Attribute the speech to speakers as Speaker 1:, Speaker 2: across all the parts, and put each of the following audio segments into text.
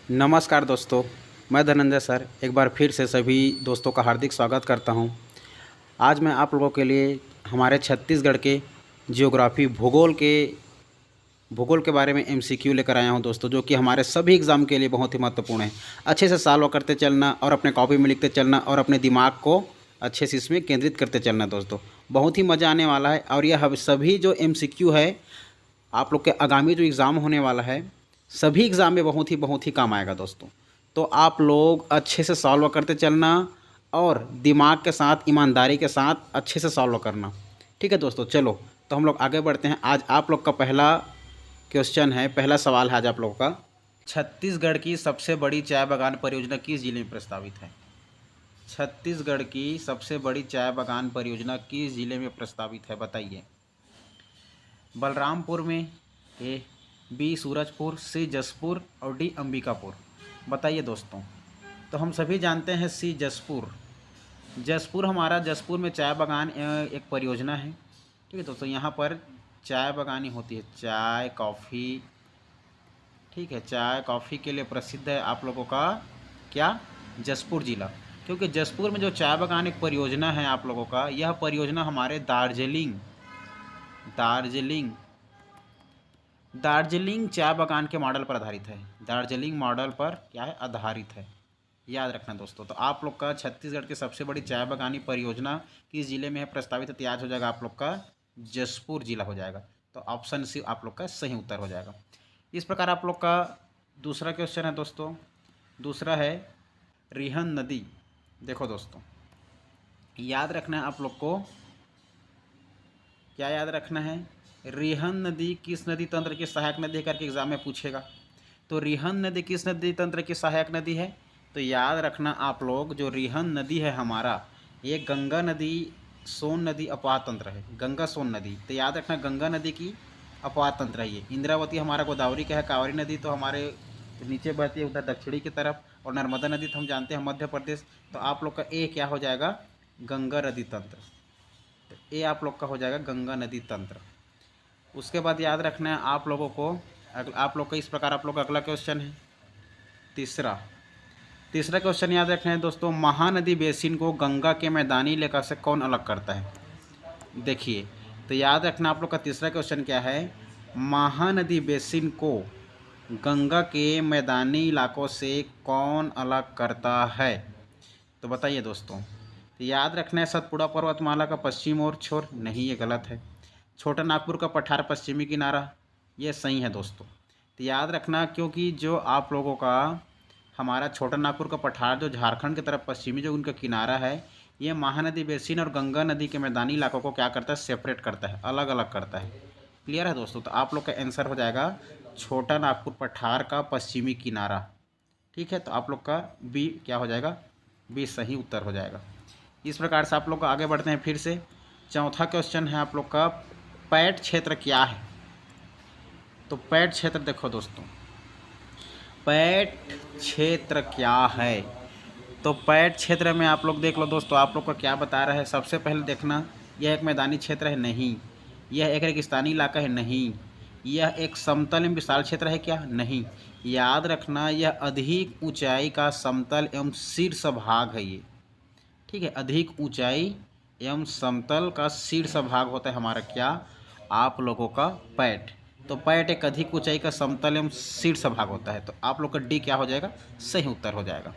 Speaker 1: नमस्कार दोस्तों, मैं धनंजय सर एक बार फिर से सभी दोस्तों का हार्दिक स्वागत करता हूं। आज मैं आप लोगों के लिए हमारे छत्तीसगढ़ के जियोग्राफी भूगोल के बारे में एमसीक्यू लेकर आया हूं दोस्तों, जो कि हमारे सभी एग्ज़ाम के लिए बहुत ही महत्वपूर्ण है। अच्छे से सॉल्व करते चलना और अपने कॉपी में लिखते चलना और अपने दिमाग को अच्छे से इसमें केंद्रित करते चलना दोस्तों। बहुत ही मज़ा आने वाला है और यह सभी जो एमसीक्यू है आप लोग के आगामी जो एग्ज़ाम होने वाला है, सभी एग्ज़ाम में बहुत ही काम आएगा दोस्तों। तो आप लोग अच्छे से सॉल्व करते चलना और दिमाग के साथ, ईमानदारी के साथ अच्छे से सॉल्व करना। ठीक है दोस्तों, चलो तो हम लोग आगे बढ़ते हैं। आज आप लोग का पहला क्वेश्चन है, पहला सवाल है आज आप लोगों का। छत्तीसगढ़ की सबसे बड़ी चाय बागान परियोजना किस जिले में प्रस्तावित है? छत्तीसगढ़ की सबसे बड़ी चाय बागान परियोजना किस जिले में प्रस्तावित है, बताइए। बलरामपुर में, ए बी सूरजपुर, सी जसपुर और डी अंबिकापुर। बताइए दोस्तों। तो हम सभी जानते हैं सी जसपुर। जसपुर हमारा जसपुर में चाय बागान एक परियोजना है। ठीक है दोस्तों, यहाँ पर चाय बागानी होती है, चाय कॉफ़ी। ठीक है, चाय कॉफ़ी के लिए प्रसिद्ध है आप लोगों का क्या, जसपुर ज़िला। क्योंकि जसपुर में जो चाय बागान एक परियोजना है आप लोगों का, यह परियोजना हमारे दार्जिलिंग चाय बागान के मॉडल पर आधारित है। दार्जिलिंग मॉडल पर क्या है, आधारित है। याद रखना दोस्तों। तो आप लोग का छत्तीसगढ़ की सबसे बड़ी चाय बागानी परियोजना किस जिले में है प्रस्तावित, है तो याद हो जाएगा आप लोग का जसपुर जिला हो जाएगा। तो ऑप्शन सी आप लोग का सही उत्तर हो जाएगा। इस प्रकार आप लोग का दूसरा क्वेश्चन है दोस्तों। दूसरा है रिहन नदी। देखो दोस्तों, याद रखना है आप लोग को, क्या याद रखना है, रिहन नदी किस नदी तंत्र की सहायक नदी है करके एग्जाम में पूछेगा। तो रिहन नदी किस नदी तंत्र की सहायक नदी है? तो याद रखना आप लोग, जो रिहन नदी है हमारा, ये गंगा नदी सोन नदी अपवाद तंत्र है, गंगा सोन नदी। तो याद रखना गंगा नदी की अपवाद तंत्र है ये। इंद्रावती हमारा गोदावरी का है, कावेरी नदी तो हमारे नीचे बहती है उधर दक्षिणी की तरफ, और नर्मदा नदी तो हम जानते हैं मध्य प्रदेश। तो आप लोग का ए क्या हो जाएगा, गंगा नदी तंत्र। तो ये आप लोग का हो जाएगा गंगा नदी तंत्र। उसके बाद याद रखना है आप लोगों को, आप लोग का इस प्रकार आप लोग का अगला क्वेश्चन है तीसरा क्वेश्चन याद रखना है दोस्तों। महानदी बेसिन को गंगा के मैदानी इलाका से कौन अलग करता है? देखिए, तो याद रखना आप लोग का तीसरा क्वेश्चन क्या है, महानदी बेसिन को गंगा के मैदानी इलाकों से कौन अलग करता है? तो बताइए दोस्तों। तो याद रखना है सतपुड़ा पर्वतमाला का पश्चिम और छोर, नहीं ये गलत है। छोटा नागपुर का पठार पश्चिमी किनारा, ये सही है दोस्तों। तो याद रखना, क्योंकि जो आप लोगों का हमारा छोटा नागपुर का पठार जो झारखंड की तरफ पश्चिमी जो उनका किनारा है, ये महानदी बेसिन और गंगा नदी के मैदानी इलाकों को क्या करता है, सेपरेट करता है, अलग अलग करता है। क्लियर है दोस्तों। तो आप लोग का आंसर हो जाएगा छोटा नागपुर पठार का पश्चिमी किनारा। ठीक है, तो आप लोग का बी क्या हो जाएगा, बी सही उत्तर हो जाएगा। इस प्रकार से आप लोग आगे बढ़ते हैं फिर से। चौथा क्वेश्चन है आप लोग का, पैट क्षेत्र क्या है? तो पैट क्षेत्र देखो दोस्तों, पैट क्षेत्र क्या है? तो पैट क्षेत्र में आप लोग देख लो दोस्तों, आप लोग का क्या बता रहा है। सबसे पहले देखना, यह एक मैदानी क्षेत्र है, नहीं। यह एक रेगिस्तानी इलाका है, नहीं। यह एक समतल एवं विशाल क्षेत्र है क्या? नहीं। याद रखना, यह अधिक ऊंचाई का समतल एवं शीर्ष भाग है ये। ठीक है, अधिक ऊंचाई एवं समतल का शीर्ष भाग होता है हमारा क्या, आप लोगों का पैट। तो पैट एक अधिक ऊंचाई का समतल एवं शीर्ष भाग होता है। तो आप लोग का डी क्या हो जाएगा, सही उत्तर हो जाएगा।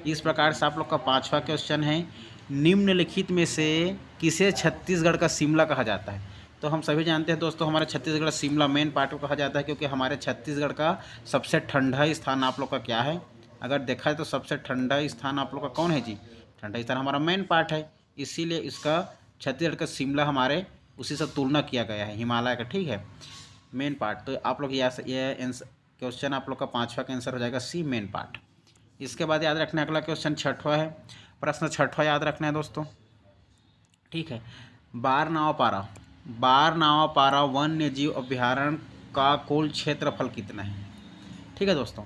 Speaker 1: इस प्रकार से आप लोग का पांचवा क्वेश्चन है, निम्नलिखित में से किसे छत्तीसगढ़ का शिमला कहा जाता है? तो हम सभी जानते हैं दोस्तों, हमारे छत्तीसगढ़ शिमला मेन पार्ट को कहा जाता है, क्योंकि हमारे छत्तीसगढ़ का सबसे ठंडा स्थान आप लोग का क्या है, अगर देखा जाए तो सबसे ठंडा स्थान आप लोग का कौन है जी, ठंडा स्थान हमारा मेन पार्ट है। इसीलिए इसका छत्तीसगढ़ का शिमला हमारे उसी से तुलना किया गया है, हिमालय का। ठीक है, मेन पार्ट। तो आप लोग ये क्वेश्चन आप लोग का पांचवा का आंसर हो जाएगा सी, मेन पार्ट। इसके बाद याद रखना अगला क्वेश्चन छठवा है, प्रश्न छठवा याद रखना है दोस्तों। ठीक है, बारनावापारा वन्य जीव अभ्यारण्य का कुल क्षेत्रफल कितना है? ठीक है दोस्तों,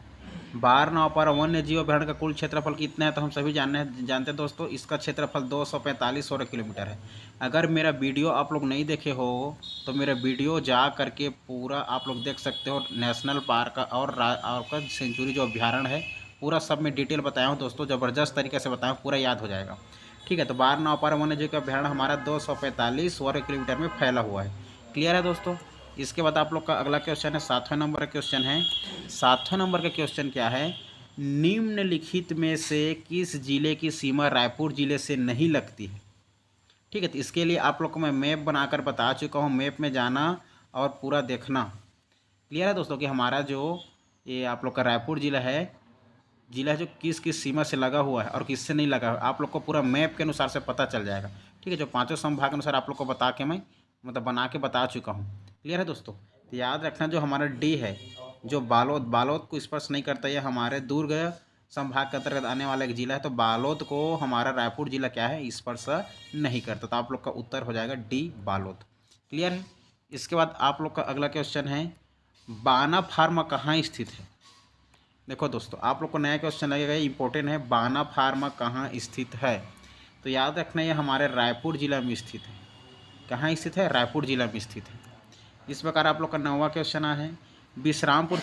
Speaker 1: बार नौपारा वन्य जीव अभ्यारण्य का कुल क्षेत्रफल कितना है तो हम सभी जानते हैं दोस्तों, इसका क्षेत्रफल 245 वर्ग किलोमीटर है। अगर मेरा वीडियो आप लोग नहीं देखे हो तो मेरा वीडियो जा करके पूरा आप लोग देख सकते हो। नेशनल पार्क और का सेंचुरी जो अभ्यारण्य है पूरा सब में डिटेल बताया हूँ दोस्तों, ज़बरदस्त तरीके से बताया हूँ, पूरा याद हो जाएगा। ठीक है, तो बार नौपारा वन्य जीव का अभ्यारण्य हमारा 245 वर्ग किलोमीटर में फैला हुआ है। क्लियर है दोस्तों। इसके बाद आप लोग का अगला क्वेश्चन है 7वें नंबर का क्वेश्चन है। 7वें नंबर का क्वेश्चन क्या है, निम्नलिखित में से किस जिले की सीमा रायपुर जिले से नहीं लगती है। ठीक है, तो इसके लिए आप लोग को मैं मैप बनाकर बता चुका हूँ, मैप में जाना और पूरा देखना। क्लियर है दोस्तों कि हमारा जो ये आप लोग का रायपुर जिला है जो किस किस सीमा से लगा हुआ है और किससे नहीं लगा है, आप लोग को पूरा मैप के अनुसार से पता चल जाएगा। ठीक है, जो 5 संभाग के अनुसार आप लोग को बता के मैं बना के बता चुका हूँ। क्लियर है दोस्तों। तो याद रखना जो हमारा डी है, जो बालोद को स्पर्श नहीं करता, यह हमारे दुर्ग संभाग के अंतर्गत आने वाला एक जिला है, तो बालोद को हमारा रायपुर जिला क्या है, स्पर्श नहीं करता। तो आप लोग का उत्तर हो जाएगा डी, बालोद। क्लियर है। इसके बाद आप लोग का अगला क्वेश्चन है, बाना फार्मा कहाँ स्थित है। देखो दोस्तों, आप लोग को नया क्वेश्चन लगेगा, इंपॉर्टेंट है, बाना फार्मा कहाँ स्थित है। तो याद रखना ये हमारे रायपुर जिला में स्थित है। कहाँ स्थित है, रायपुर जिला में स्थित है। इस प्रकार आप लोग का 9वां क्वेश्चन है, विश्रामपुर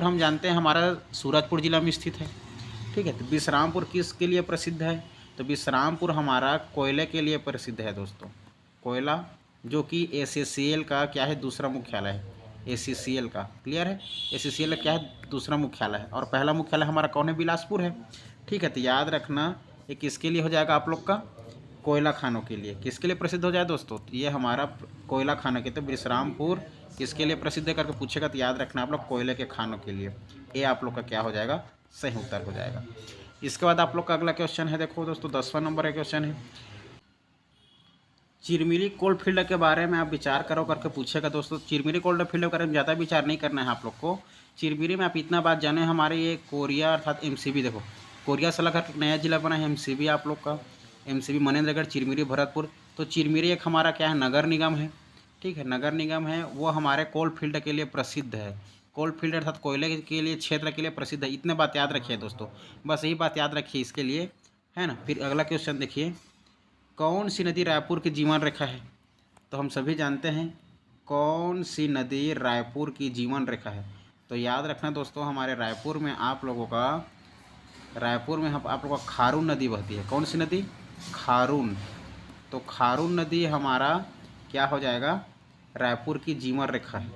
Speaker 1: हम जानते हैं हमारा सूरजपुर जिला में स्थित है। ठीक है, तो विश्रामपुर किसके लिए प्रसिद्ध है, तो विश्रामपुर हमारा कोयले के लिए प्रसिद्ध है दोस्तों। कोयला जो कि ACCL का क्या है, दूसरा मुख्यालय है, ACCL का। क्लियर है, ACCL का क्या है, दूसरा मुख्यालय है, और पहला मुख्यालय हमारा कौन है, बिलासपुर है। ठीक है, तो याद रखना ये किसके लिए हो जाएगा आप लोग का, कोयला खानों के लिए। किसके लिए प्रसिद्ध हो जाए दोस्तों, तो ये हमारा कोयला खानों के, तो विश्रामपुर किसके लिए प्रसिद्ध है करके पूछेगा तो याद रखना आप लोग कोयले के खानों के लिए। ये आप लोग का क्या हो जाएगा, सही उत्तर हो जाएगा। इसके बाद आप लोग का अगला क्वेश्चन है, देखो दोस्तों 10वां नंबर का क्वेश्चन है, चिरमिरी कोल्ड फील्ड के बारे में आप विचार करो करके पूछेगा दोस्तों। चिरमिरी कोल्ड फील्ड के बारे में ज़्यादा विचार नहीं करना है आप लोग को। चिरमिरी में आप इतना बात जाने, हमारे ये कोरिया अर्थात MCB, देखो कोरिया से लगा नया जिला बना है MCB आप लोग का, MCB मनेंद्रगढ़, चिरमिरी, भरतपुर। तो चिरमिरी एक हमारा क्या है, नगर निगम है। ठीक है, नगर निगम है, वो हमारे कोल फील्ड के लिए प्रसिद्ध है। कोल फील्ड अर्थात कोयले के लिए, क्षेत्र के लिए प्रसिद्ध है। इतने बात याद रखिए दोस्तों, बस यही बात याद रखिए इसके लिए, है ना। फिर अगला क्वेश्चन देखिए, कौन सी नदी रायपुर की जीवन रेखा है। तो हम सभी जानते हैं कौन सी नदी रायपुर की जीवन रेखा है। तो याद रखना दोस्तों, हमारे रायपुर में आप लोगों का खारून नदी बहती है। कौन सी नदी, खारून। तो खारून नदी हमारा क्या हो जाएगा, रायपुर की जीवन रेखा है।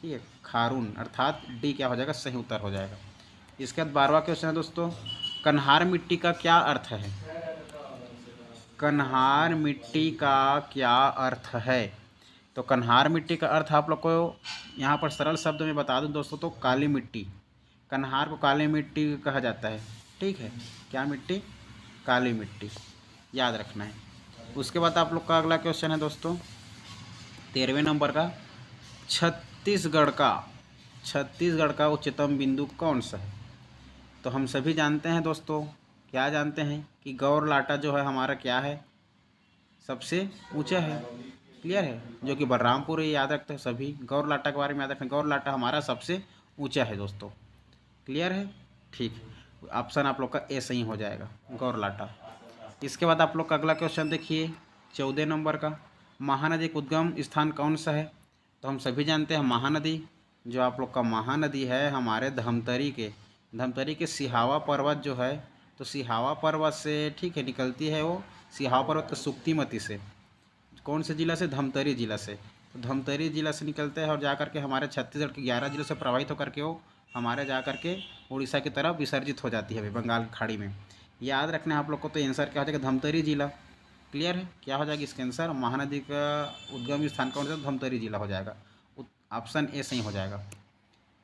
Speaker 1: ठीक है, खारून अर्थात डी क्या हो जाएगा, सही उत्तर हो जाएगा। इसके बाद 12वां क्वेश्चन है दोस्तों, कन्हार मिट्टी का क्या अर्थ है। कन्हार मिट्टी का क्या अर्थ है। तो कन्हार मिट्टी का अर्थ आप लोग को यहाँ पर सरल शब्द में बता दूं दोस्तों, तो काली मिट्टी। कन्हार को काली मिट्टी कहा जाता है। ठीक है, क्या मिट्टी, काली मिट्टी, याद रखना है। उसके बाद आप लोग का अगला क्वेश्चन है दोस्तों 13वें नंबर का, छत्तीसगढ़ का उच्चतम बिंदु कौन सा है। तो हम सभी जानते हैं दोस्तों, क्या जानते हैं कि गौरलाटा जो है हमारा क्या है, सबसे ऊंचा है। क्लियर है, जो कि बलरामपुर है, याद रखते हैं सभी। गौरलाटा के बारे में याद रखें, गौरलाटा हमारा सबसे ऊंचा है दोस्तों। क्लियर है, ठीक, ऑप्शन आप लोग का ए सही हो जाएगा, गौरलाटा। इसके बाद आप लोग का अगला क्वेश्चन देखिए 14 नंबर का, महानदी का उद्गम स्थान कौन सा है। तो हम सभी जानते हैं महानदी, जो आप लोग का महानदी है हमारे धमतरी के सिहावा पर्वत जो है, तो सिहावा पर्वत से, ठीक है, निकलती है वो सिहावा पर्वत के सुक्तिमती से। कौन से जिला से, धमतरी जिला से। तो धमतरी जिला से निकलते हैं और जाकर के हमारे छत्तीसगढ़ के 11 जिलों से प्रवाहित होकर के वो हमारे जा कर के उड़ीसा की तरफ विसर्जित हो जाती है बंगाल की खाड़ी में। याद रखना है आप लोग को। तो आंसर क्या हो जाएगा, धमतरी जिला। क्लियर है, क्या हो जाएगा इसका आंसर, महानदी का उद्गम स्थान कौन सा, धमतरी जिला हो जाएगा, ऑप्शन ए सही हो जाएगा।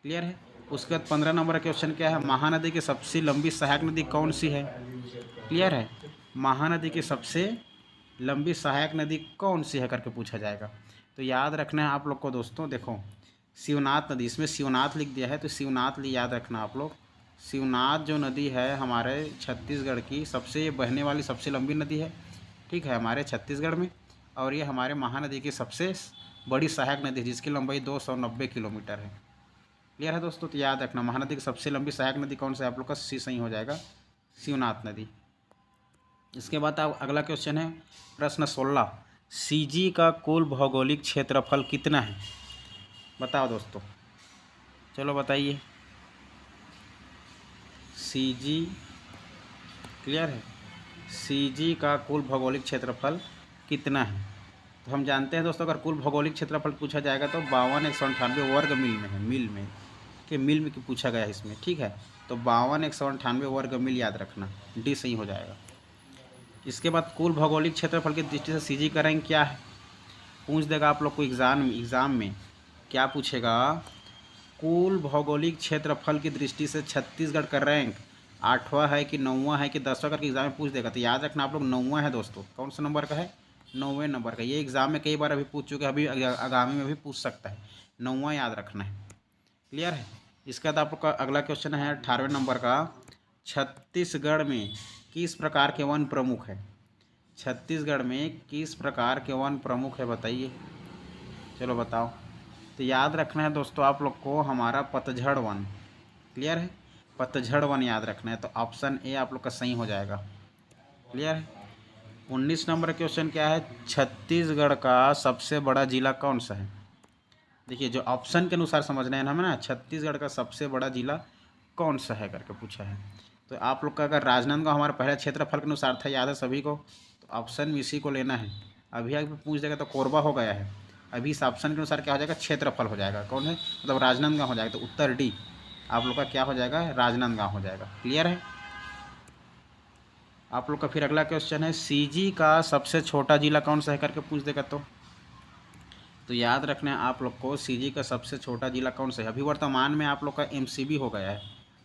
Speaker 1: क्लियर है। उसके बाद 15 नंबर का क्वेश्चन क्या है, महानदी की सबसे लंबी सहायक नदी कौन सी है। क्लियर है, महानदी की सबसे लंबी सहायक नदी कौन सी है करके पूछा जाएगा। तो याद रखना है आप लोग को दोस्तों, देखो शिवनाथ नदी, इसमें शिवनाथ लिख दिया है तो शिवनाथ याद रखना आप लोग। शिवनाथ जो नदी है हमारे छत्तीसगढ़ की सबसे बहने वाली सबसे लंबी नदी है। ठीक है, हमारे छत्तीसगढ़ में, और ये हमारे महानदी की सबसे बड़ी सहायक नदी है जिसकी लंबाई 290 किलोमीटर है। क्लियर है दोस्तों। तो याद रखना महानदी की सबसे लंबी सहायक नदी कौन सा है आप लोग का, सी सही हो जाएगा, शिवनाथ नदी। इसके बाद आप अगला क्वेश्चन है प्रश्न 16, सीजी का कुल भौगोलिक क्षेत्रफल कितना है, बताओ दोस्तों, चलो बताइए। सीजी क्लियर है, सीजी का कुल भौगोलिक क्षेत्रफल कितना है। तो हम जानते हैं दोस्तों, अगर कुल भौगोलिक क्षेत्रफल पूछा जाएगा तो 52,198 वर्ग मील में है, मील में कि मील में पूछा गया है इसमें, ठीक है। तो 52,198 वर्ग मील याद रखना, डी सही हो जाएगा। इसके बाद कुल भौगोलिक क्षेत्रफल की दृष्टि से सीजी का रैंक क्या है, पूछ देगा आप लोग को एग्ज़ाम में क्या पूछेगा, कुल भौगोलिक क्षेत्रफल की दृष्टि से छत्तीसगढ़ का रैंक 8वां है कि 9वां है कि 10वां करके एग्जाम में पूछ देगा। तो याद रखना आप लोग 9वां है दोस्तों, कौन सा नंबर का है, 9वें नंबर का। ये एग्ज़ाम में कई बार अभी पूछ चुके हैं, अभी आगामी में भी पूछ सकता है, 9वां याद रखना है। क्लियर है। इसके बाद आप लोग का अगला क्वेश्चन है 18वें नंबर का, छत्तीसगढ़ में किस प्रकार के वन प्रमुख है, छत्तीसगढ़ में किस प्रकार के वन प्रमुख है बताइए, चलो बताओ। तो याद रखना है दोस्तों आप लोग को हमारा पतझड़ वन, क्लियर है, पतझड़ वन याद रखना है। तो ऑप्शन ए आप लोग का सही हो जाएगा। क्लियर है। 19 नंबर क्वेश्चन क्या है, छत्तीसगढ़ का सबसे बड़ा जिला कौन सा है। देखिए जो ऑप्शन के अनुसार समझना है हमें ना, छत्तीसगढ़ का सबसे बड़ा जिला कौन सा है करके पूछा है। तो आप लोग का अगर राजनांदगांव हमारा पहला क्षेत्रफल के अनुसार था, याद है सभी को, तो ऑप्शन में इसी को लेना है। अभी आगे पूछ देगा तो कोरबा हो गया है, अभी इस ऑप्शन के अनुसार क्या हो जाएगा, क्षेत्रफल हो जाएगा, कौन है मतलब राजनांदगांव हो जाएगा। तो उत्तर डी आप लोग का क्या हो जाएगा, राजनांदगांव हो जाएगा। क्लियर है। आप लोग का फिर अगला क्वेश्चन है, सीजी का सबसे छोटा जिला कौन सा है करके पूछ देगा। तो याद रखना है आप लोग को सीजी का सबसे छोटा जिला कौन सा है। अभी वर्तमान में आप लोग का एमसीबी हो गया है,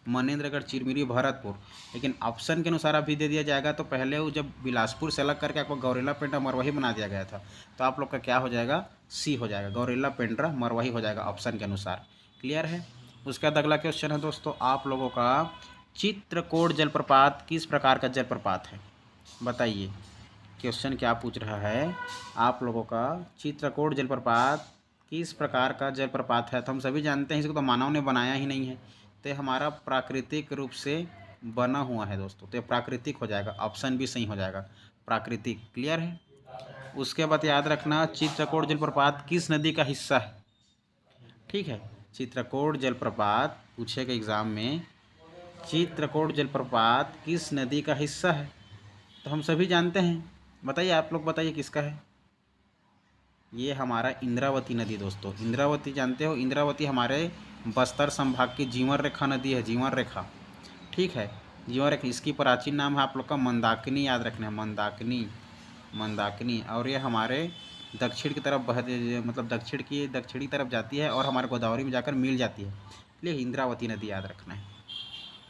Speaker 1: मनेन्द्रगढ़, चिरमिरी, भरतपुर, लेकिन ऑप्शन के अनुसार अभी दे दिया जाएगा। तो पहले वो जब बिलासपुर से अलग करके आपको गौरेला पेंड्रा मरवाही बना दिया गया था, तो आप लोग का क्या हो जाएगा, सी हो जाएगा, गौरेला पेंड्रा मरवाही हो जाएगा ऑप्शन के अनुसार। क्लियर है। उसके बाद अगला क्वेश्चन है दोस्तों आप लोगों का, चित्रकोट जलप्रपात किस प्रकार का जलप्रपात है, बताइए। क्वेश्चन क्या पूछ रहा है आप लोगों का, चित्रकोट जलप्रपात किस प्रकार का जलप्रपात है। तो हम सभी जानते हैं इसको तो मानव ने बनाया ही नहीं है, तो ये हमारा प्राकृतिक रूप से बना हुआ है दोस्तों। तो ये प्राकृतिक हो जाएगा, ऑप्शन भी सही हो जाएगा, प्राकृतिक। क्लियर है। उसके बाद याद रखना चित्रकोट जलप्रपात किस नदी का हिस्सा है, ठीक है। चित्रकोट जलप्रपात पूछेगा एग्जाम में, चित्रकोट जलप्रपात किस नदी का हिस्सा है। तो हम सभी जानते हैं, बताइए आप लोग बताइए किसका है। ये हमारा इंद्रावती नदी दोस्तों, इंद्रावती जानते हो, इंद्रावती हमारे बस्तर संभाग की जीवन रेखा नदी है, जीवन रेखा, ठीक है, जीवन रेखा। इसकी प्राचीन नाम है आप लोग का मंदाकिनी, याद रखना है, मंदाकिनी, मंदाकिनी। और ये हमारे दक्षिण की तरफ मतलब दक्षिणी तरफ जाती है और हमारे गोदावरी में जाकर मिल जाती है, इसलिए इंद्रावती नदी याद रखना है।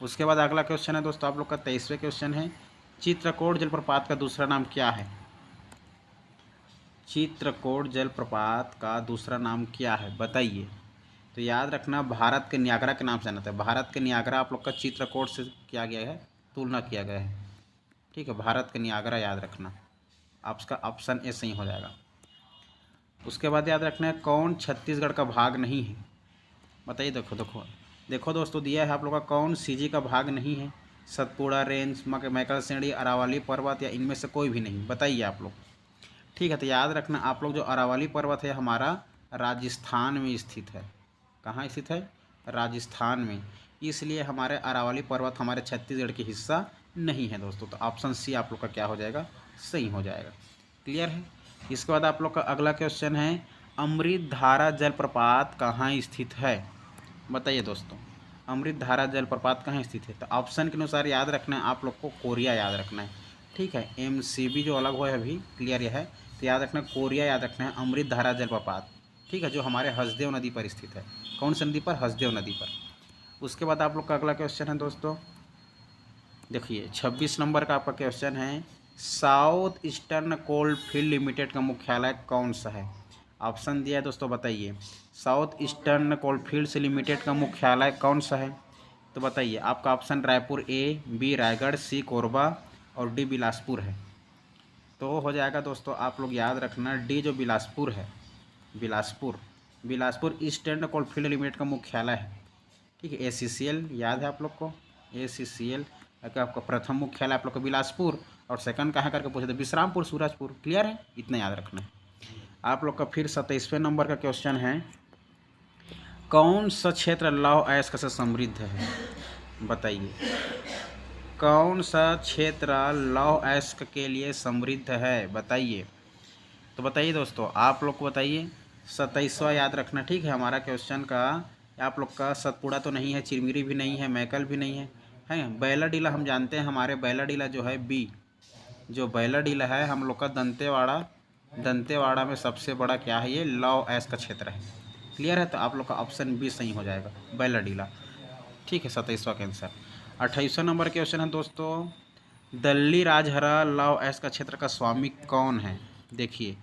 Speaker 1: उसके बाद अगला क्वेश्चन है दोस्तों आप लोग का 23वें क्वेश्चन है, चित्रकोट जलप्रपात का दूसरा नाम क्या है, चित्रकोट जलप्रपात का दूसरा नाम क्या है बताइए। तो याद रखना भारत के नियाग्रा के नाम से जाना था, भारत के नियाग्रा आप लोग का चित्रकोट से किया गया है, तुलना किया गया है, ठीक है, भारत के नियाग्रा याद रखना, आपका ऑप्शन ए सही हो जाएगा। उसके बाद याद रखना है कौन छत्तीसगढ़ का भाग नहीं है, बताइए। देखो देखो देखो दोस्तों, दिया है आप लोग का कौन सीजी का भाग नहीं है, सतपुड़ा रेंज, मैकल श्रेणी, अरावली पर्वत या इनमें से कोई भी नहीं, बताइए आप लोग, ठीक है। तो याद रखना आप लोग जो अरावली पर्वत है हमारा राजस्थान में स्थित है, कहाँ स्थित है, राजस्थान में, इसलिए हमारे अरावली पर्वत हमारे छत्तीसगढ़ की हिस्सा नहीं है दोस्तों। तो ऑप्शन सी आप लोग का क्या हो जाएगा, सही हो जाएगा। क्लियर है। इसके बाद आप लोग का अगला क्वेश्चन है, अमृत धारा जलप्रपात कहाँ स्थित है, बताइए दोस्तों, अमृत धारा जलप्रपात कहाँ स्थित है। तो ऑप्शन के अनुसार याद रखना है आप लोग को कोरिया याद रखना है, ठीक है, एमसीबी जो अलग हुआ है अभी, क्लियर यह है। तो याद रखना कोरिया याद रखना है, अमृत धारा जलप्रपात, ठीक है, जो हमारे हसदेव नदी पर स्थित है, कौन सी नदी पर, हसदेव नदी पर। उसके बाद आप लोग का अगला क्वेश्चन है दोस्तों, देखिए 26 नंबर का आपका क्वेश्चन है, south eastern coal field limited का मुख्यालय कौन सा है। ऑप्शन दिया है दोस्तों, बताइए, साउथ ईस्टर्न कोल फील्ड्स लिमिटेड का मुख्यालय कौन सा है। तो बताइए, आपका ऑप्शन रायपुर ए, बी रायगढ़, सी कोरबा और डी बिलासपुर है। तो हो जाएगा दोस्तों आप लोग याद रखना डी जो बिलासपुर है, Bilaspur, Bilaspur Eastern coal field limited का मुख्यालय है। ठीक है। ACCL याद है आप लोग को, ACCL का आपका प्रथम मुख्यालय आप लोग को बिलासपुर और सेकंड कहाँ करके पूछे थे, विश्रामपुर सूरजपुर। क्लियर है, इतना याद रखना है आप लोग का। फिर 27वें नंबर का क्वेश्चन है, कौन सा क्षेत्र लौह अयस्क से समृद्ध है, बताइए। कौन सा क्षेत्र लौह अयस्क के लिए समृद्ध है, बताइए। तो बताइए दोस्तों, आप लोग को बताइए। 27वां याद रखना, ठीक है। हमारा क्वेश्चन का आप लोग का सतपुड़ा तो नहीं है, चिरमिरी भी नहीं है, मैकल भी नहीं है बैलाडीला हम जानते हैं। हमारे बैलाडीला जो है बी, जो बैलाडीला है हम लोग का दंतेवाड़ा में सबसे बड़ा क्या है, ये लौह अयस्क का क्षेत्र है। क्लियर है, तो आप लोग का ऑप्शन बी सही हो जाएगा, बैलाडीला। ठीक है, 27वां का आंसर। 28वां नंबर क्वेश्चन है दोस्तों, दल्ली राजहरा लौह अयस्क का क्षेत्र का स्वामी कौन है। देखिए,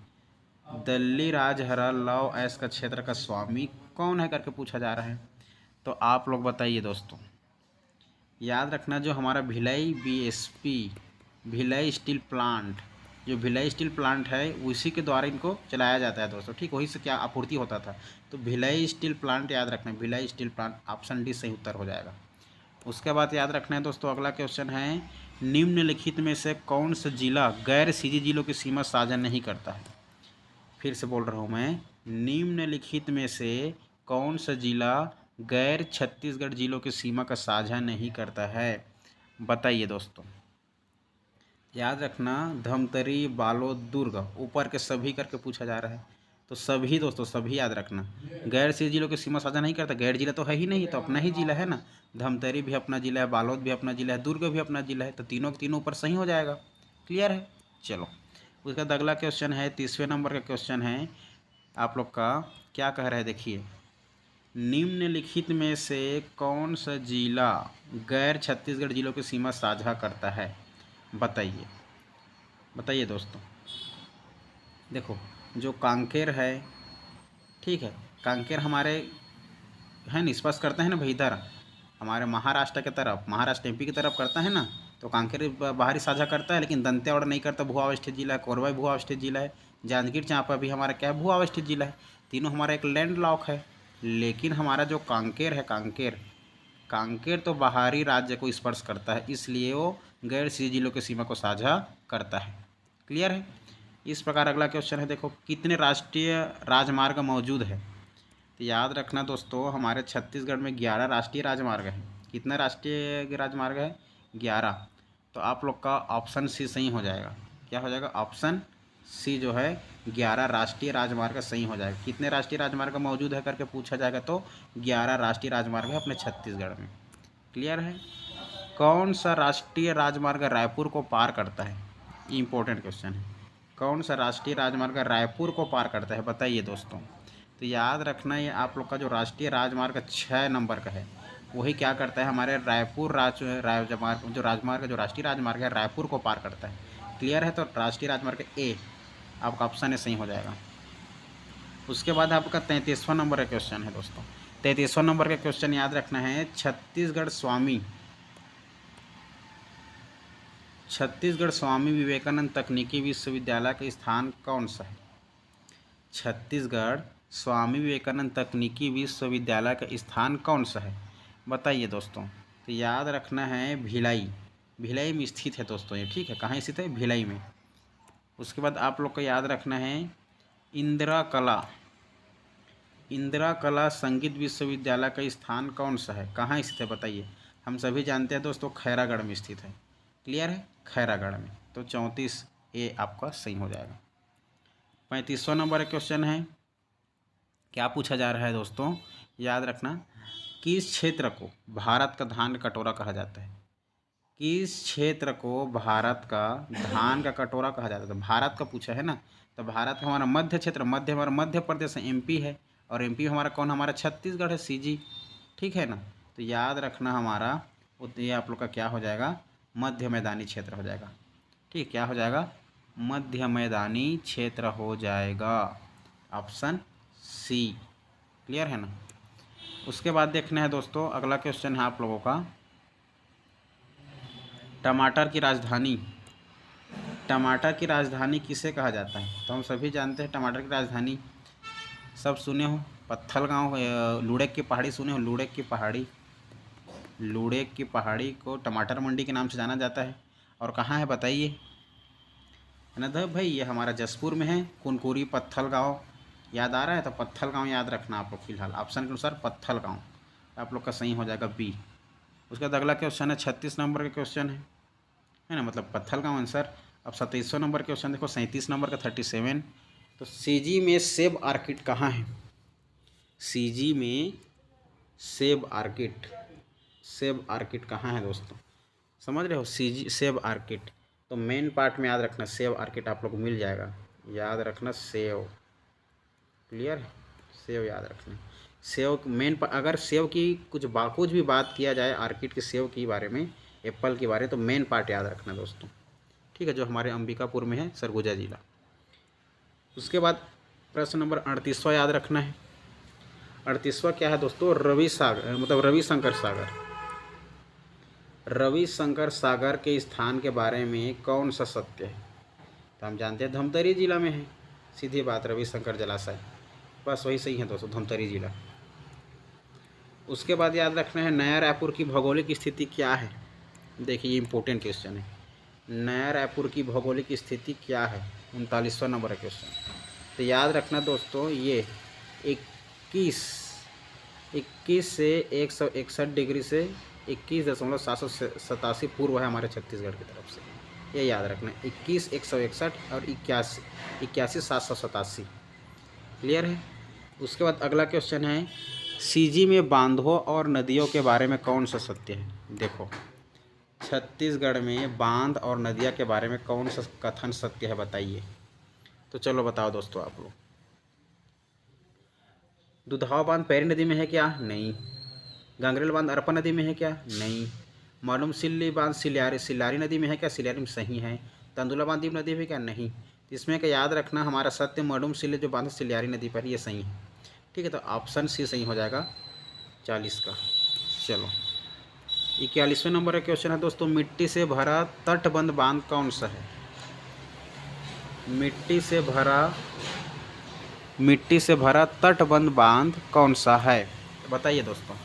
Speaker 1: दल्ली राजहरा लौह अयस्क का क्षेत्र का स्वामी कौन है करके पूछा जा रहा है। तो आप लोग बताइए दोस्तों। याद रखना, जो हमारा Bhilai BSP, Bhilai steel plant, जो भिलाई स्टील प्लांट है उसी के द्वारा इनको चलाया जाता है दोस्तों। ठीक, वही से क्या आपूर्ति होता था। तो भिलाई स्टील प्लांट याद रखना, Bhilai steel plant, option D सही उत्तर हो जाएगा। उसके बाद याद रखना है दोस्तों, अगला क्वेश्चन है, निम्नलिखित में से कौन सा जिला गैर सीजी जिलों की सीमा साझा नहीं करता है। फिर से बोल रहा हूँ मैं, निम्नलिखित में से कौन सा जिला गैर छत्तीसगढ़ जिलों की सीमा का साझा नहीं करता है, बताइए दोस्तों। याद रखना, धमतरी, बालोद, दुर्ग, ऊपर के सभी करके पूछा जा रहा है। तो सभी दोस्तों, सभी याद रखना। गैर सीधी जिलों की सीमा साझा नहीं करता, गैर जिला तो है ही नहीं, तो अपना ही जिला है ना। धमतरी भी अपना जिला है, बालोद भी अपना जिला है, दुर्ग भी अपना जिला है, तो तीनों के तीनों ऊपर सही हो जाएगा। क्लियर है, चलो। उसका बाद अगला क्वेश्चन है, 30वें नंबर का क्वेश्चन है आप लोग का, क्या कह रहा है, देखिए। निम्नलिखित में से कौन सा जिला गैर छत्तीसगढ़ जिलों की सीमा साझा करता है, बताइए। बताइए दोस्तों। देखो, जो कांकेर है, ठीक है, कांकेर हमारे है ना, स्पर्श करते हैं ना भाई, इधर हमारे महाराष्ट्र की तरफ, महाराष्ट्र MP की तरफ करता है ना, तो कांकेर बाहरी साझा करता है, लेकिन दंतेवाड़ा नहीं करता, भू अवस्थित जिला है। कोरबा भू अवस्थित जिला है। जांजगीर चांपा भी हमारा क्या है, भू अवस्थित जिला है। तीनों हमारा एक लैंड लॉक है। लेकिन हमारा जो कांकेर है, कांकेर तो बाहरी राज्य को स्पर्श करता है, इसलिए वो गैर सीधी जिलों की सीमा को साझा करता है। क्लियर है। इस प्रकार अगला क्वेश्चन है, देखो, कितने राष्ट्रीय राजमार्ग मौजूद है। तो याद रखना दोस्तों, हमारे छत्तीसगढ़ में 11 राष्ट्रीय राजमार्ग है। कितना राष्ट्रीय राजमार्ग है, 11। तो आप लोग का ऑप्शन सी सही हो जाएगा। क्या हो जाएगा, ऑप्शन सी जो है 11 राष्ट्रीय राजमार्ग सही हो जाएगा। कितने राष्ट्रीय राजमार्ग मौजूद है करके पूछा जाएगा, तो 11 राष्ट्रीय राजमार्ग है अपने छत्तीसगढ़ में। क्लियर है। कौन सा राष्ट्रीय राजमार्ग रायपुर को पार करता है, इम्पोर्टेंट क्वेश्चन है। कौन सा राष्ट्रीय राजमार्ग रायपुर को पार करता है, बताइए दोस्तों। तो याद रखना, ये आप लोग का जो राष्ट्रीय राजमार्ग 6 नंबर का है, वही क्या करता है, हमारे रायपुर राजमार्ग, जो राष्ट्रीय राजमार्ग है रायपुर को पार करता है। क्लियर है, तो राष्ट्रीय राजमार्ग ए आपका ऑप्शन ए सही हो जाएगा। उसके बाद आपका 33वां नंबर का क्वेश्चन है दोस्तों। 33वां नंबर का क्वेश्चन याद रखना है, छत्तीसगढ़ स्वामी विवेकानंद तकनीकी विश्वविद्यालय का स्थान कौन सा है। छत्तीसगढ़ स्वामी विवेकानंद तकनीकी विश्वविद्यालय का स्थान कौन सा है, बताइए दोस्तों। तो याद रखना है, भिलाई में स्थित है दोस्तों ये। ठीक है, कहाँ स्थित है, भिलाई में। उसके बाद आप लोग को याद रखना है, इंदिरा कला संगीत विश्वविद्यालय का स्थान कौन सा है, कहाँ स्थित है, बताइए। हम सभी जानते हैं दोस्तों, खैरागढ़ में स्थित है। क्लियर है, खैरागढ़ में। तो 34 ए आपका सही हो जाएगा। 35वां नंबर का क्वेश्चन है, क्या पूछा जा रहा है दोस्तों, याद रखना, किस क्षेत्र को भारत का धान का कटोरा कहा जाता है। किस क्षेत्र को भारत का धान का कटोरा कहा जाता है। तो भारत का पूछा है ना, तो भारत का हमारा मध्य क्षेत्र, हमारा मध्य प्रदेश है, MP है। और MP हमारा कौन, हमारा छत्तीसगढ़ है, CG। ठीक है ना। तो याद रखना, हमारा ये आप लोग का क्या हो जाएगा, मध्य मैदानी क्षेत्र हो जाएगा। ठीक, क्या हो जाएगा, मध्य मैदानी क्षेत्र हो जाएगा, ऑप्शन सी। क्लियर है ना। उसके बाद देखना है दोस्तों, अगला क्वेश्चन है आप लोगों का, टमाटर की राजधानी किसे कहा जाता है। तो हम सभी जानते हैं टमाटर की राजधानी, सब सुने हो, पत्थलगांव, लुड़ेक की पहाड़ी सुने हो, लुड़ेक की पहाड़ी। लूड़े की पहाड़ी को टमाटर मंडी के नाम से जाना जाता है। और कहाँ है बताइए, है ना भाई, ये हमारा जसपुर में है। कुनकुरी पत्थल गाँव याद आ रहा है, तो पत्थल गाँव याद रखना आप लोग फिलहाल। ऑप्शन के अनुसार पत्थल गाँव आप लोग का सही हो जाएगा बी। उसके बाद अगला क्वेश्चन है 36 नंबर का क्वेश्चन है ना, मतलब पत्थल गाँव आंसर। अब 27 नंबर क्वेश्चन देखो, 37 नंबर का 37। तो सीजी में सेब आर्किड कहाँ है? सीजी में सेब आर्किड कहाँ है दोस्तों? समझ रहे हो, सीजी सेब आर्किड। तो मेन पार्ट में याद रखना सेब आर्किड आप लोग को मिल जाएगा, याद रखना सेव। क्लियर है, सेव याद रखना। सेव मेन अगर सेव की कुछ भी बात किया जाए आर्किड के सेव के बारे में, एप्पल के बारे में, तो मेन पार्ट याद रखना दोस्तों, ठीक है, जो हमारे अंबिकापुर में है, सरगुजा जिला। उसके बाद प्रश्न नंबर 38वां याद रखना है। 38वां क्या है दोस्तों? रविशंकर सागर के स्थान के बारे में कौन सा सत्य है? तो हम जानते हैं धमतरी जिला में है, सीधी बात, रविशंकर जलाशय, बस वही सही है दोस्तों, धमतरी जिला। उसके बाद याद रखना है नया रायपुर की भौगोलिक स्थिति क्या है? देखिए ये इंपॉर्टेंट क्वेश्चन है, नया रायपुर की भौगोलिक स्थिति क्या है? 39वां नंबर का क्वेश्चन। तो याद रखना दोस्तों, ये 21 से 161 डिग्री से 21.787 पूर्व है हमारे छत्तीसगढ़ की तरफ से, ये याद रखना। 21 161 और 81 787। क्लियर है। उसके बाद अगला क्वेश्चन है सीजी में बांधों और नदियों के बारे में कौन सा सत्य है? देखो छत्तीसगढ़ में बांध और नदियाँ के बारे में कौन सा कथन सत्य है बताइए। तो चलो बताओ दोस्तों आप लोग। दुधावा बांध पैरी नदी में है क्या? नहीं। गंगरेल बांध अरपा नदी में है क्या? नहीं। मालूम सिल्ली बांध सिल्लारी नदी में है क्या? सिल्लारी में सही है। तंदुला बांध दीप नदी में क्या? नहीं। इसमें क्या याद रखना, हमारा सत्य मडूम सिल्ली जो बांध सिल्लारी नदी पर, ये सही है, ठीक है। तो ऑप्शन सी सही हो जाएगा 40 का। चलो 41वें नंबर का क्वेश्चन है दोस्तों, मिट्टी से भरा तटबंध बांध कौन सा है? मिट्टी से भरा तटबंध बांध कौन सा है बताइए दोस्तों।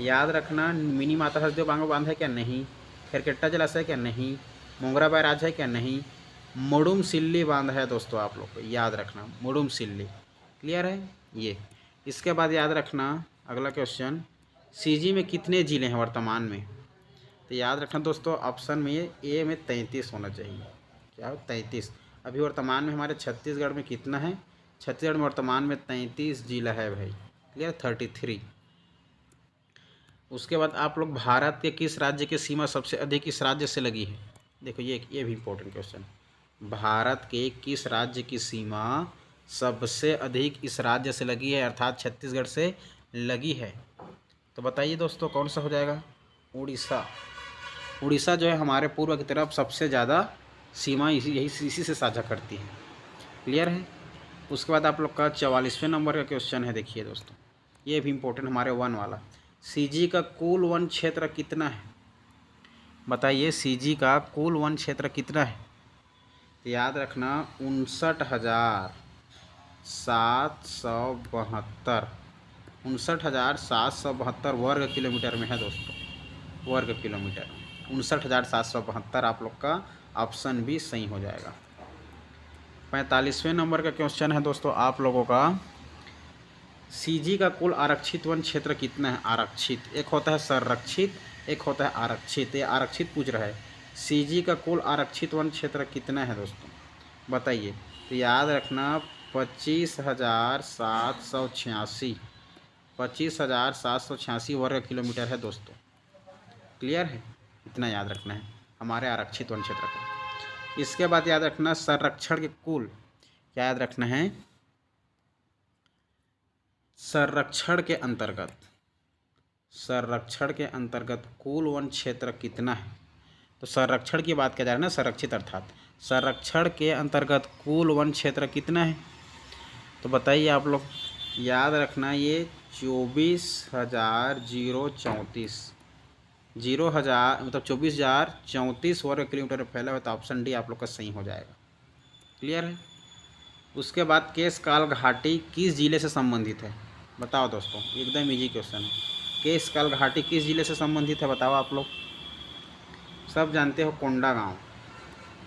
Speaker 1: याद रखना मिनी माता हसदेव बांध है क्या? नहीं। खरकेट्टा जलाशय क्या? नहीं। मोंगरा बैराज है क्या? नहीं। मुडुम सिल्ली बांध है दोस्तों, आप लोग को याद रखना मुडुम सिल्ली। क्लियर है ये। इसके बाद याद रखना अगला क्वेश्चन, सीजी में कितने ज़िले हैं वर्तमान में? तो याद रखना दोस्तों, ऑप्शन में ए में 33 होना चाहिए। क्या हो? 33। अभी वर्तमान में हमारे छत्तीसगढ़ में कितना है? छत्तीसगढ़ में वर्तमान में 33 जिला है भाई। क्लियर, 33। उसके बाद आप लोग, भारत के किस राज्य की सीमा सबसे अधिक इस राज्य से लगी है? देखो ये भी इम्पोर्टेंट क्वेश्चन। भारत के किस राज्य की सीमा सबसे अधिक इस राज्य से लगी है, अर्थात छत्तीसगढ़ से लगी है? तो बताइए दोस्तों कौन सा हो जाएगा? उड़ीसा। उड़ीसा जो है हमारे पूर्व की तरफ सबसे ज़्यादा सीमा इसी से साझा करती है। क्लियर है। उसके बाद आप लोग का 44वें नंबर का क्वेश्चन है, देखिए दोस्तों ये भी इम्पोर्टेंट, हमारे वन वाला। सीजी का कुल वन क्षेत्र कितना है? बताइए सीजी का कुल वन क्षेत्र कितना है? तो याद रखना 59,772 वर्ग किलोमीटर में है दोस्तों, वर्ग किलोमीटर 59,772 आप लोग का ऑप्शन भी सही हो जाएगा। 45वें नंबर का क्वेश्चन है दोस्तों आप लोगों का, सीजी का कुल आरक्षित वन क्षेत्र कितना है? आरक्षित, एक होता है संरक्षित, एक होता है आरक्षित। ये आरक्षित पूछ रहा है, सीजी का कुल आरक्षित वन क्षेत्र कितना है दोस्तों बताइए। तो याद रखना 25,786 वर्ग किलोमीटर है दोस्तों। क्लियर है, इतना याद रखना है हमारे आरक्षित वन क्षेत्र का। इसके बाद याद रखना संरक्षण के कुल, क्या याद रखना है? संरक्षण के अंतर्गत कुल वन क्षेत्र कितना है? तो संरक्षण की बात किया जा रहा है ना, संरक्षित अर्थात संरक्षण के अंतर्गत कुल वन क्षेत्र कितना है? तो बताइए आप लोग। याद रखना ये 24,034 वर्ग किलोमीटर में फैला हुआ, तो ऑप्शन डी आप लोग का सही हो जाएगा। क्लियर है। उसके बाद केशकाल घाटी किस जिले से संबंधित है? बताओ दोस्तों, एकदम इजी क्वेश्चन है। केशकाल घाटी किस जिले से संबंधित है बताओ आप लोग? सब जानते हो, कोंडागांव।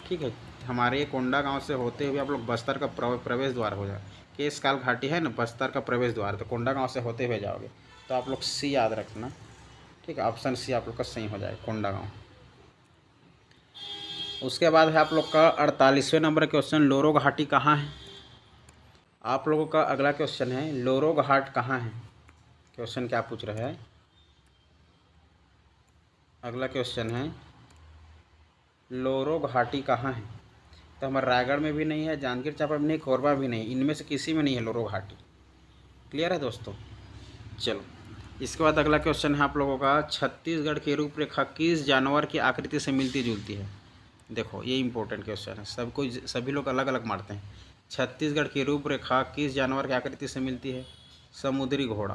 Speaker 1: ठीक है, हमारे ये कोंडागांव से होते हुए आप लोग बस्तर का प्रवेश द्वार हो जाए। केशकाल घाटी है ना, बस्तर का प्रवेश द्वार, तो कोंडागांव से होते हुए जाओगे। तो आप लोग सी याद रखना। ठीक है, ऑप्शन सी आप लोग का सही हो जाए, कोंडागांव। उसके बाद है आप लोग का 48वें नंबर क्वेश्चन, लोरो घाटी कहाँ है? आप लोगों का अगला क्वेश्चन है, लोरो घाट कहाँ है? क्वेश्चन क्या पूछ रहे हैं? अगला क्वेश्चन है, लोरो घाटी कहाँ है? तो हमारे रायगढ़ में भी नहीं है, जांजगीर चांपा में नहीं, कोरबा भी नहीं, इनमें से किसी में नहीं है लोरो घाटी। क्लियर है दोस्तों? चलो, इसके बाद अगला क्वेश्चन है आप लोगों का, छत्तीसगढ़ की रूपरेखा किस जानवर की आकृति से मिलती जुलती है? देखो, ये इंपॉर्टेंट क्वेश्चन है, सभी लोग अलग अलग मारते हैं। छत्तीसगढ़ की रूपरेखा किस जानवर की आकृति से मिलती है? समुद्री घोड़ा।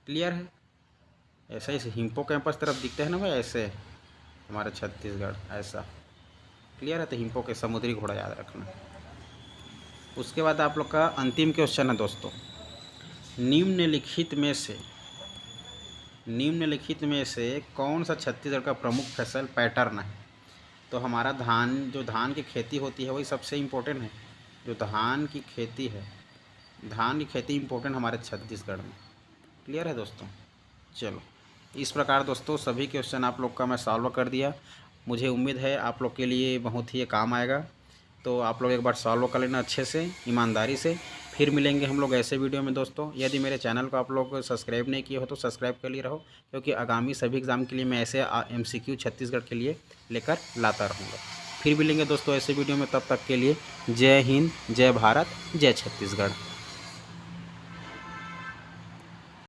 Speaker 1: क्लियर है? ऐसा ही हिप्पोकैम्पस तरफ दिखते हैं ना भाई, ऐसे हमारे छत्तीसगढ़ ऐसा। क्लियर है? तो हिप्पो के समुद्री घोड़ा याद रखना। उसके बाद आप लोग का अंतिम क्वेश्चन है दोस्तों, निम्नलिखित में से कौन सा छत्तीसगढ़ का प्रमुख फसल पैटर्न है? तो हमारा धान की खेती होती है वही सबसे इम्पोर्टेंट है। जो धान की खेती है, धान की खेती इम्पोर्टेंट हमारे छत्तीसगढ़ में। क्लियर है दोस्तों? चलो, इस प्रकार दोस्तों सभी क्वेश्चन आप लोग का मैं सॉल्व कर दिया। मुझे उम्मीद है आप लोग के लिए बहुत ही ये काम आएगा। तो आप लोग एक बार सॉल्व कर लेना अच्छे से, ईमानदारी से। फिर मिलेंगे हम लोग ऐसे वीडियो में दोस्तों। यदि मेरे चैनल को आप लोग सब्सक्राइब नहीं किए हो तो सब्सक्राइब कर लिए रहो, क्योंकि आगामी सभी एग्ज़ाम के लिए मैं ऐसे MCQ छत्तीसगढ़ के लिए लेकर लाता रहूँगा। फिर मिलेंगे दोस्तों ऐसे वीडियो में, तब तक के लिए जय हिंद, जय भारत, जय छत्तीसगढ़।